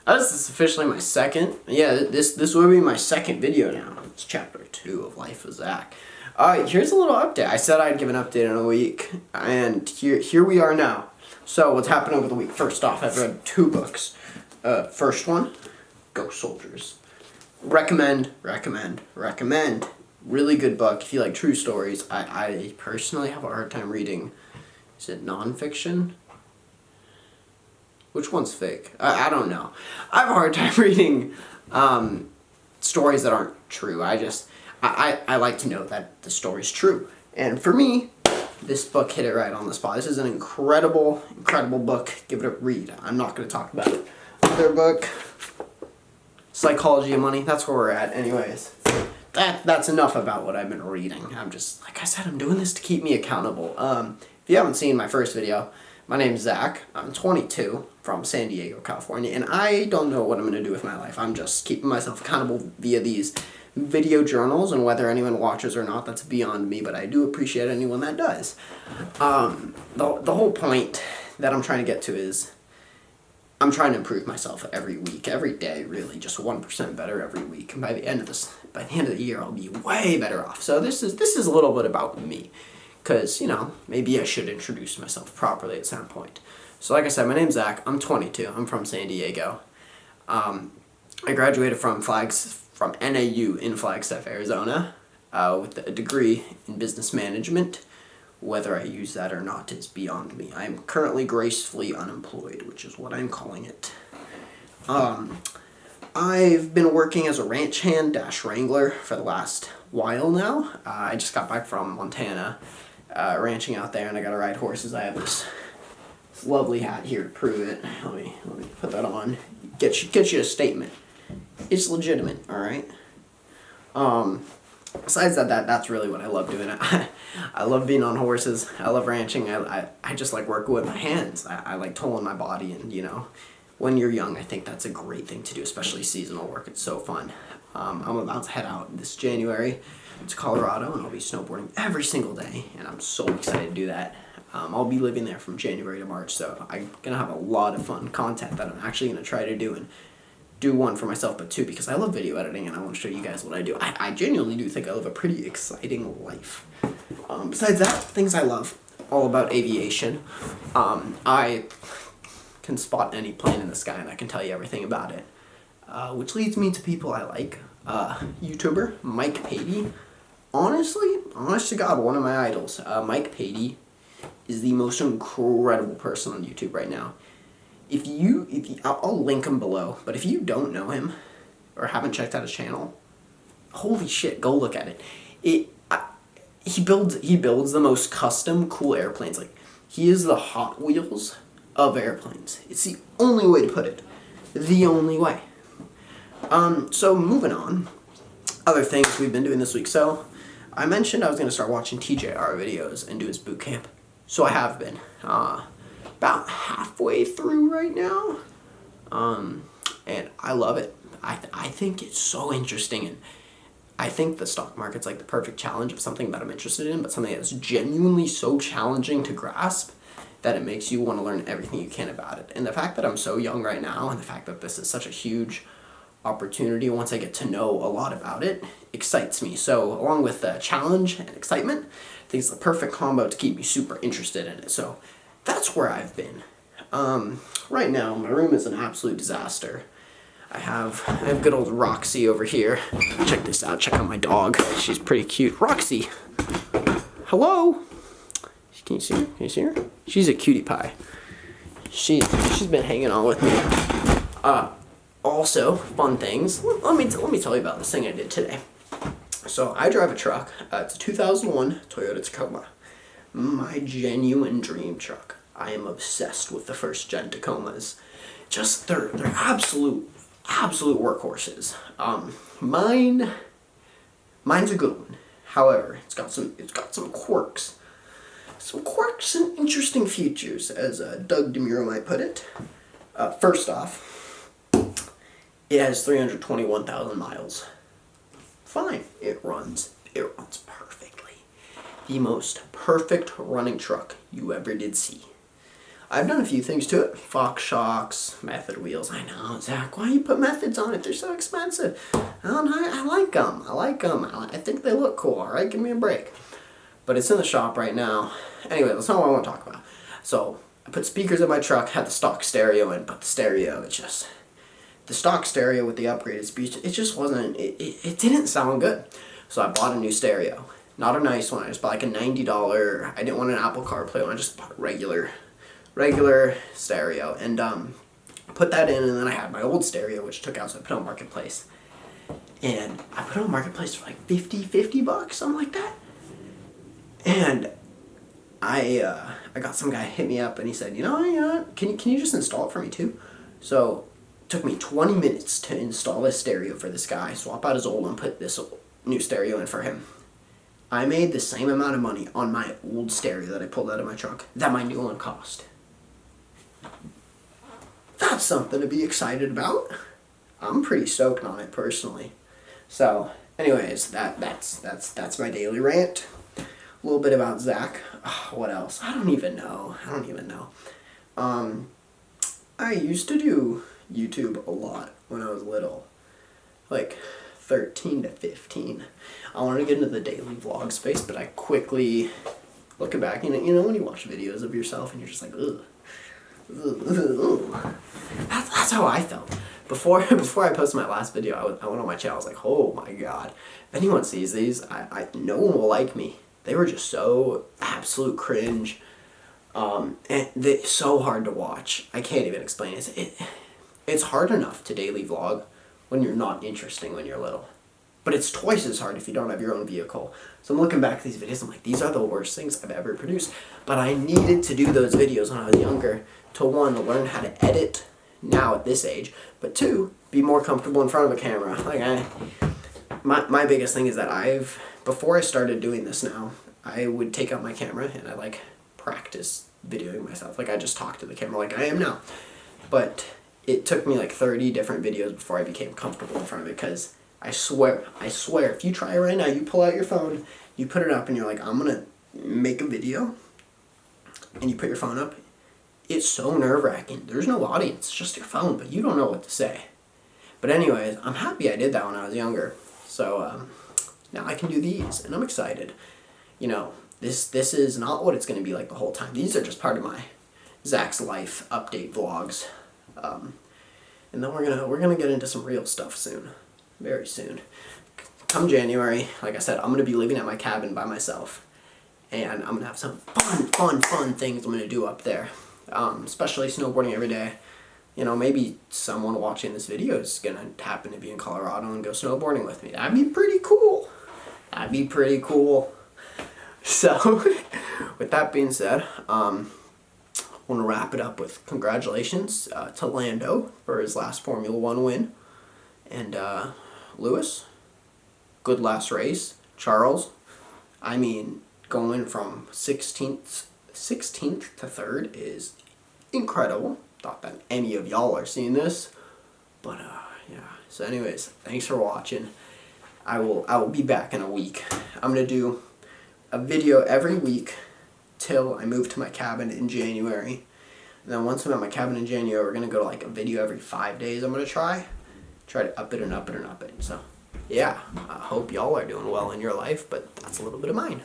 This is officially my second. Yeah, this will be my second video now. It's chapter 2 of Life with Zach. Here's a little update. I said I'd give an update in a week, and here we are now. So what's happened over the week? First off, I've read 2 books. First one, Go Soldiers. Recommend. Really good book if you like true stories. I personally have a hard time reading. Is it nonfiction? Which one's fake? I don't know. I have a hard time reading stories that aren't true. I like to know that the story's true. And for me, this book hit it right on the spot. This is an incredible book. Give it a read. I'm not going to talk about it. Other book, Psychology of Money. That's where we're at. Anyways, that's enough about what I've been reading. I'm just, like I said, I'm doing this to keep me accountable. If you haven't seen my first video, my name's Zach. I'm 22 from San Diego, California, and I don't know what I'm going to do with my life. I'm just keeping myself accountable via these video journals, and whether anyone watches or not, that's beyond me, but I do appreciate anyone that does. The whole point that I'm trying to get to is I'm trying to improve myself every week, every day, really, just 1% better every week. And by the end of the year, I'll be way better off. So this is a little bit about me, because, you know, maybe I should introduce myself properly at some point. So like I said, my name's Zach. I'm 22. I'm from San Diego. I graduated from NAU in Flagstaff, Arizona, with a degree in business management. Whether I use that or not is beyond me. I am currently gracefully unemployed, which is what I'm calling it. I've been working as a ranch hand / wrangler for the last while now. I just got back from Montana, ranching out there, and I got to ride horses. I have this lovely hat here to prove it. Let me put that on. Get you a statement. It's legitimate, all right? Besides that's really what I love doing. I love being on horses. I love ranching. I just like working with my hands. I like tolling my body, and, you know, when you're young, I think that's a great thing to do, especially seasonal work. It's so fun. I'm about to head out this January to Colorado, and I'll be snowboarding every single day, and I'm so excited to do that. I'll be living there from January to March, so I'm going to have a lot of fun content that I'm actually going to try to do, and do one for myself, but 2 because I love video editing and I want to show you guys what I do. I genuinely do think I live a pretty exciting life. Besides that, things I love, all about aviation. I can spot any plane in the sky and I can tell you everything about it. Which leads me to people I like. YouTuber Mike Payteys. Honest to God, one of my idols. Mike Payteys is the most incredible person on YouTube right now. I'll link him below, but if you don't know him or haven't checked out his channel, holy shit, go look at it. He builds the most custom cool airplanes. Like, he is the Hot Wheels of airplanes. It's the only way to put it. The only way. So moving on, other things we've been doing this week. So I mentioned I was going to start watching TJR videos and do his boot camp. So I have been. About halfway through right now, and I love it. I think it's so interesting, and I think the stock market's like the perfect challenge of something that I'm interested in, but something that's genuinely so challenging to grasp that it makes you want to learn everything you can about it. And the fact that I'm so young right now, and the fact that this is such a huge opportunity once I get to know a lot about it, excites me. So along with the challenge and excitement, I think it's the perfect combo to keep me super interested in it. So that's where I've been. Right now, my room is an absolute disaster. I have good old Roxy over here. Check this out. Check out my dog. She's pretty cute. Roxy! Hello? Can you see her? Can you see her? She's a cutie pie. She's been hanging on with me. Also, fun things. Let me tell you about this thing I did today. So I drive a truck. It's a 2001 Toyota Tacoma. My genuine dream truck. I am obsessed with the first gen Tacomas. Just they're absolute workhorses. Mine's a good one. However, it's got some quirks. Some quirks and interesting features, as Doug DeMuro might put it. First off, it has 321,000 miles. Fine, it runs perfectly. The most perfect running truck you ever did see. I've done a few things to it. Fox shocks, method wheels. I know, Zach, why you put methods on it? They're so expensive. I like them. I think they look cool, all right? Give me a break. But it's in the shop right now. Anyway, that's not what I want to talk about. So I put speakers in my truck, had the stock stereo in, but the stereo, the stock stereo with the upgraded speech, it just wasn't, it didn't sound good. So I bought a new stereo. Not a nice one, I just bought like a $90, I didn't want an Apple CarPlay one, I just bought a regular stereo. And put that in, and then I had my old stereo, which took out, so I put it on Marketplace. And I put it on Marketplace for like $50 something like that. And I got some guy hit me up, and he said, can you just install it for me too? So it took me 20 minutes to install this stereo for this guy, swap out his old one, put this new stereo in for him. I made the same amount of money on my old stereo that I pulled out of my truck that my new one cost. That's something to be excited about. I'm pretty stoked on it personally. So, anyways, that's my daily rant. A little bit about Zach. What else? I don't even know. I used to do YouTube a lot when I was little. Like 13 to 15. I wanted to get into the daily vlog space, but I quickly, looking back, you know when you watch videos of yourself and you're just like, ugh. That's how I felt. Before I posted my last video, I went on my channel, I was like, oh my god. If anyone sees these, no one will like me. They were just so absolute cringe. And they're so hard to watch. I can't even explain it. It's hard enough to daily vlog when you're not interesting when you're little. But it's twice as hard if you don't have your own vehicle. So I'm looking back at these videos, I'm like, these are the worst things I've ever produced. But I needed to do those videos when I was younger to, one, learn how to edit now at this age, but two, be more comfortable in front of a camera. Like my biggest thing is that before I started doing this now, I would take out my camera and I practice videoing myself. I just talk to the camera like I am now. But it took me 30 different videos before I became comfortable in front of it, because I swear, if you try it right now, you pull out your phone, you put it up, and you're like, I'm gonna make a video, and you put your phone up, it's so nerve-wracking. There's no audience, it's just your phone, but you don't know what to say. But anyways, I'm happy I did that when I was younger. So now I can do these, and I'm excited. This is not what it's gonna be like the whole time. These are just part of my Zach's Life update vlogs. And then we're gonna get into some real stuff soon. Very soon. Come January, like I said, I'm gonna be living at my cabin by myself, and I'm gonna have some fun things I'm gonna do up there. Especially snowboarding every day. Maybe someone watching this video is gonna happen to be in Colorado and go snowboarding with me. That'd be pretty cool. So, with that being said, I want to wrap it up with congratulations to Lando for his last Formula 1 win. And Lewis, good last race. Charles, going from 16th to 3rd is incredible. Thought that any of y'all are seeing this. But yeah. So anyways, thanks for watching. I will be back in a week. I'm going to do a video every week till I move to my cabin in January. And then once I'm at my cabin in January, we're going to go to a video every 5 days. I'm going to try to up it and up it and up it. So yeah, I hope y'all are doing well in your life, but that's a little bit of mine.